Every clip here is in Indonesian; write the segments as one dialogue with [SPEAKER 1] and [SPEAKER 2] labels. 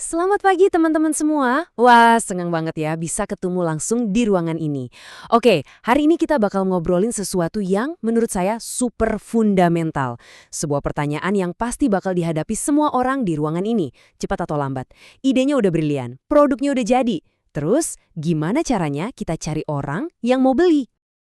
[SPEAKER 1] Selamat pagi teman-teman semua. Wah, senang banget ya bisa ketemu langsung di ruangan ini. Oke, hari ini kita bakal ngobrolin sesuatu yang menurut saya super fundamental. Sebuah pertanyaan yang pasti bakal dihadapi semua orang di ruangan ini, cepat atau lambat. Idenya udah brilian, produknya udah jadi. Terus, gimana caranya kita cari orang yang mau beli?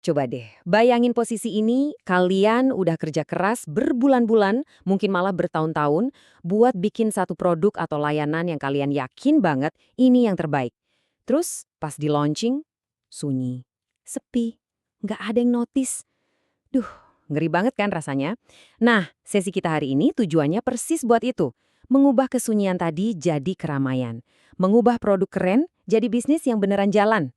[SPEAKER 1] Coba deh, bayangin posisi ini, kalian udah kerja keras berbulan-bulan, mungkin malah bertahun-tahun, buat bikin satu produk atau layanan yang kalian yakin banget ini yang terbaik. Terus, pas di launching, sunyi, sepi, nggak ada yang notice. Duh, ngeri banget kan rasanya? Nah, sesi kita hari ini tujuannya persis buat itu. Mengubah kesunyian tadi jadi keramaian. Mengubah produk keren jadi bisnis yang beneran jalan.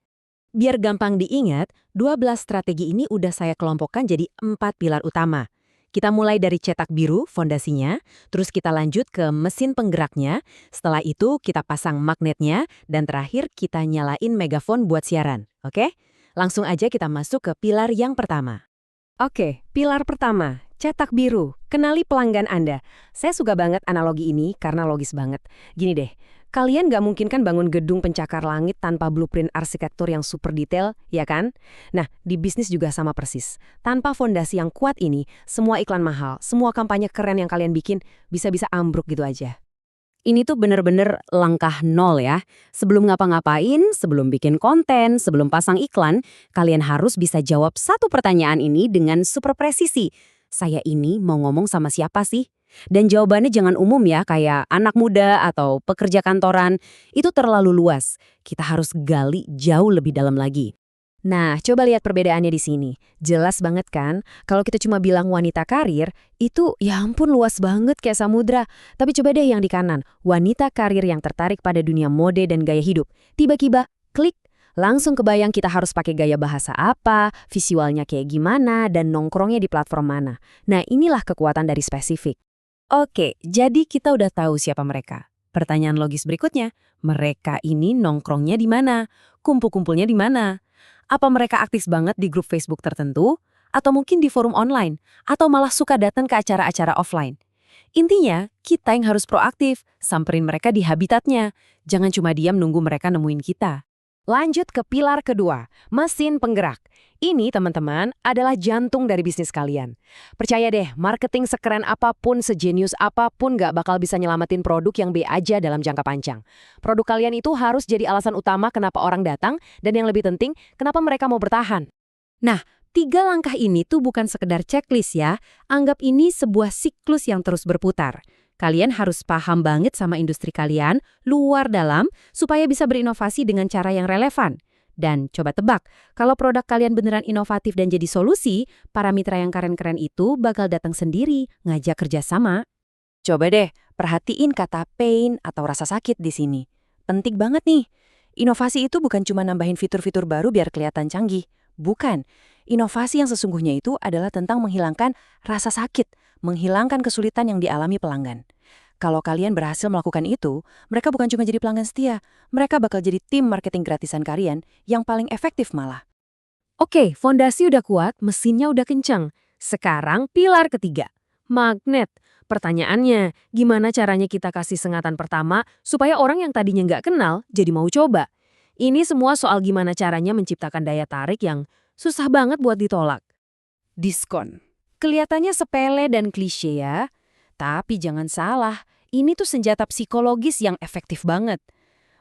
[SPEAKER 1] Biar gampang diingat, 12 strategi ini udah saya kelompokkan jadi 4 pilar utama. Kita mulai dari cetak biru, fondasinya, terus kita lanjut ke mesin penggeraknya, setelah itu kita pasang magnetnya, dan terakhir kita nyalain megafon buat siaran. Oke? Langsung aja kita masuk ke pilar yang pertama. Oke, pilar pertama, cetak biru. Kenali pelanggan Anda. Saya suka banget analogi ini karena logis banget. Gini deh, kalian nggak mungkin kan bangun gedung pencakar langit tanpa blueprint arsitektur yang super detail, ya kan? Nah, di bisnis juga sama persis. Tanpa fondasi yang kuat ini, semua iklan mahal, semua kampanye keren yang kalian bikin bisa-bisa ambruk gitu aja. Ini tuh bener-bener langkah nol ya. Sebelum ngapa-ngapain, sebelum bikin konten, sebelum pasang iklan, kalian harus bisa jawab satu pertanyaan ini dengan super presisi. Saya ini mau ngomong sama siapa sih? Dan jawabannya jangan umum ya, kayak anak muda atau pekerja kantoran. Itu terlalu luas. Kita harus gali jauh lebih dalam lagi. Nah, coba lihat perbedaannya di sini. Jelas banget kan, kalau kita cuma bilang wanita karir, itu ya ampun luas banget kayak samudra. Tapi coba deh yang di kanan, wanita karir yang tertarik pada dunia mode dan gaya hidup. Tiba-tiba, klik, langsung kebayang kita harus pakai gaya bahasa apa, visualnya kayak gimana, dan nongkrongnya di platform mana. Nah, inilah kekuatan dari spesifik. Oke, jadi kita udah tahu siapa mereka. Pertanyaan logis berikutnya, mereka ini nongkrongnya di mana? Kumpul-kumpulnya di mana? Apa mereka aktif banget di grup Facebook tertentu? Atau mungkin di forum online? Atau malah suka datang ke acara-acara offline? Intinya, kita yang harus proaktif, samperin mereka di habitatnya. Jangan cuma diam nunggu mereka nemuin kita. Lanjut ke pilar kedua, mesin penggerak. Ini, teman-teman, adalah jantung dari bisnis kalian. Percaya deh, marketing sekeren apapun, sejenius apapun nggak bakal bisa nyelamatin produk yang B aja dalam jangka panjang. Produk kalian itu harus jadi alasan utama kenapa orang datang, dan yang lebih penting, kenapa mereka mau bertahan. Nah, 3 langkah ini tuh bukan sekedar checklist ya, anggap ini sebuah siklus yang terus berputar. Kalian harus paham banget sama industri kalian, luar dalam, supaya bisa berinovasi dengan cara yang relevan. Dan coba tebak, kalau produk kalian beneran inovatif dan jadi solusi, para mitra yang keren-keren itu bakal datang sendiri, ngajak kerjasama. Coba deh, perhatiin kata pain atau rasa sakit di sini. Penting banget nih. Inovasi itu bukan cuma nambahin fitur-fitur baru biar kelihatan canggih. Bukan. Inovasi yang sesungguhnya itu adalah tentang menghilangkan rasa sakit, menghilangkan kesulitan yang dialami pelanggan. Kalau kalian berhasil melakukan itu, mereka bukan cuma jadi pelanggan setia, mereka bakal jadi tim marketing gratisan kalian yang paling efektif malah. Oke, fondasi udah kuat, mesinnya udah kencang. Sekarang pilar ketiga, magnet. Pertanyaannya, gimana caranya kita kasih sengatan pertama supaya orang yang tadinya nggak kenal jadi mau coba? Ini semua soal gimana caranya menciptakan daya tarik yang susah banget buat ditolak. Diskon. Kelihatannya sepele dan klise ya. Tapi jangan salah, ini tuh senjata psikologis yang efektif banget.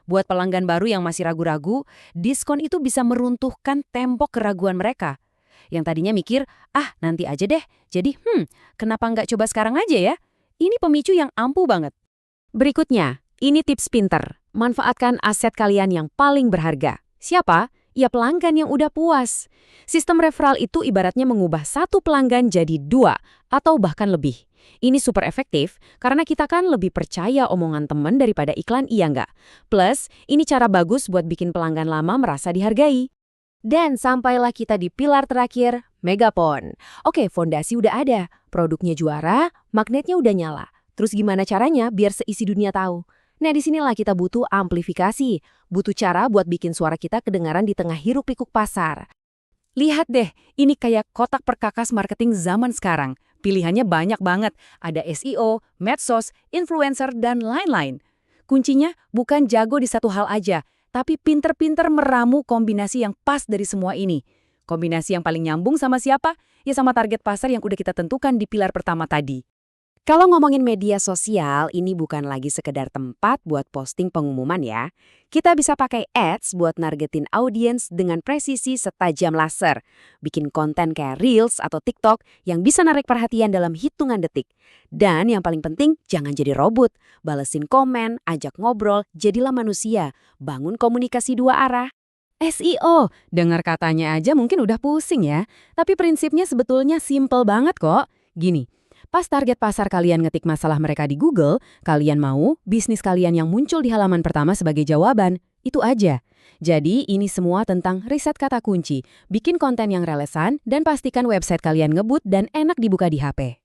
[SPEAKER 1] Buat pelanggan baru yang masih ragu-ragu, diskon itu bisa meruntuhkan tembok keraguan mereka. Yang tadinya mikir, nanti aja deh. Jadi, kenapa nggak coba sekarang aja ya? Ini pemicu yang ampuh banget. Berikutnya, ini tips pinter. Manfaatkan aset kalian yang paling berharga. Siapa? Ya pelanggan yang udah puas. Sistem referral itu ibaratnya mengubah satu pelanggan jadi 2 atau bahkan lebih. Ini super efektif karena kita kan lebih percaya omongan teman daripada iklan, iya nggak? Plus, ini cara bagus buat bikin pelanggan lama merasa dihargai. Dan sampailah kita di pilar terakhir, Megapon. Oke, fondasi udah ada, produknya juara, magnetnya udah nyala. Terus gimana caranya biar seisi dunia tahu? Nah, disinilah kita butuh amplifikasi, butuh cara buat bikin suara kita kedengaran di tengah hiruk-pikuk pasar. Lihat deh, ini kayak kotak perkakas marketing zaman sekarang. Pilihannya banyak banget, ada SEO, medsos, influencer, dan lain-lain.
[SPEAKER 2] Kuncinya bukan jago di satu hal aja, tapi pinter-pinter meramu kombinasi yang pas dari semua ini. Kombinasi yang paling nyambung sama siapa? Ya sama target pasar yang udah kita tentukan di pilar pertama tadi.
[SPEAKER 1] Kalau ngomongin media sosial, ini bukan lagi sekedar tempat buat posting pengumuman ya. Kita bisa pakai ads buat nargetin audiens dengan presisi setajam laser. Bikin konten kayak Reels atau TikTok yang bisa narik perhatian dalam hitungan detik. Dan yang paling penting, jangan jadi robot. Balesin komen, ajak ngobrol, jadilah manusia. Bangun komunikasi dua arah.
[SPEAKER 2] SEO, dengar katanya aja mungkin udah pusing ya. Tapi prinsipnya sebetulnya simple banget kok. Gini, pas target pasar kalian ngetik masalah mereka di Google, kalian mau bisnis kalian yang muncul di halaman pertama sebagai jawaban. Itu aja. Jadi ini semua tentang riset kata kunci, bikin konten yang relevan, dan pastikan website kalian ngebut dan enak dibuka di HP.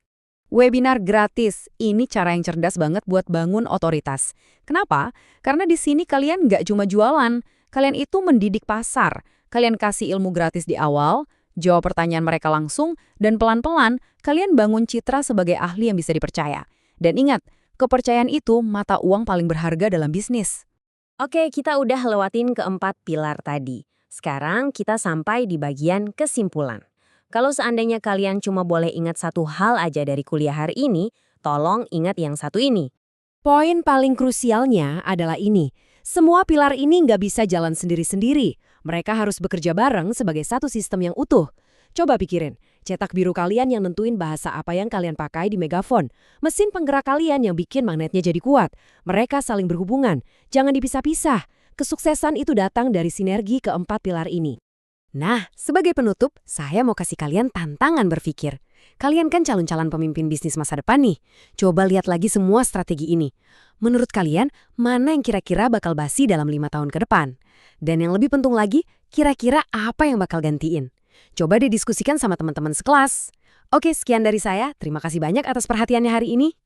[SPEAKER 2] Webinar gratis, ini cara yang cerdas banget buat bangun otoritas. Kenapa? Karena di sini kalian nggak cuma jualan, kalian itu mendidik pasar. Kalian kasih ilmu gratis di awal, jawab pertanyaan mereka langsung, dan pelan-pelan kalian bangun citra sebagai ahli yang bisa dipercaya. Dan ingat, kepercayaan itu mata uang paling berharga dalam bisnis.
[SPEAKER 1] Oke, kita udah lewatin keempat pilar tadi. Sekarang kita sampai di bagian kesimpulan. Kalau seandainya kalian cuma boleh ingat satu hal aja dari kuliah hari ini, tolong ingat yang satu ini. Poin paling krusialnya adalah ini. Semua pilar ini nggak bisa jalan sendiri-sendiri. Mereka harus bekerja bareng sebagai satu sistem yang utuh. Coba pikirin, cetak biru kalian yang nentuin bahasa apa yang kalian pakai di megafon. Mesin penggerak kalian yang bikin magnetnya jadi kuat. Mereka saling berhubungan. Jangan dipisah-pisah. Kesuksesan itu datang dari sinergi keempat pilar ini. Nah, sebagai penutup, saya mau kasih kalian tantangan berpikir. Kalian kan calon-calon pemimpin bisnis masa depan nih. Coba lihat lagi semua strategi ini. Menurut kalian, mana yang kira-kira bakal basi dalam 5 tahun ke depan? Dan yang lebih penting lagi, kira-kira apa yang bakal gantiin? Coba didiskusikan sama teman-teman sekelas. Oke, sekian dari saya. Terima kasih banyak atas perhatiannya hari ini.